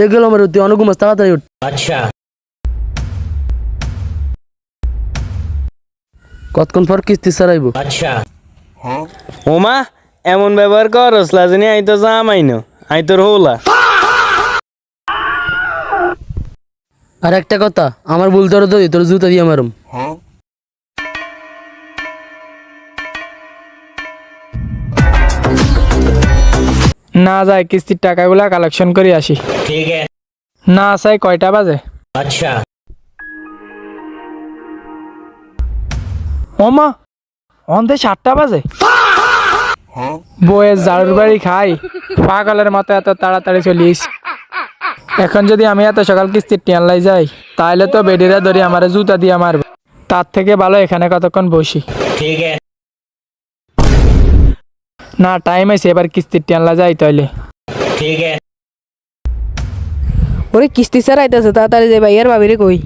এ গেল আমার তুই অনেক ঘুমাস তাড়াতাড়ি উঠ। अच्छा কতক্ষণ পর কিস্তি ছাড়াইব? अच्छा ওমা এমন ব্যবহার করস লাজনি আই তো জামাইনো আই তোর হৌলা। আর একটা কথা, আমার ভুল তোর তোর জুতা দিয়ে মারুম। না যায় কিস্তির টাকাগুলা কালেকশন করে আসি। ठीक है না চাই কয়টা বাজে? अच्छा ওমা অন্ধে 7টা বাজে। বইয়ের ঝাড়ুর বাড়ি খাই পাগলের মতো এত তাড়াতাড়ি চলিস। এখন যদি আমি এত সকাল কিস্তির টিয়ানলাই যাই তাহলে তো বেডিরা ধরে আমার জুতা দিয়ে মারবে। তার থেকে ভালো এখানে কতক্ষণ বসি। ठीक है না টাইম আছে এবার কিস্তির টিয়ানলা যাই তাইলে। ठीक है ওরে কিস্তি ছাড়াইতেছে তাড়াতাড়ি যাই ভাইয়ার ভাবিরে কই।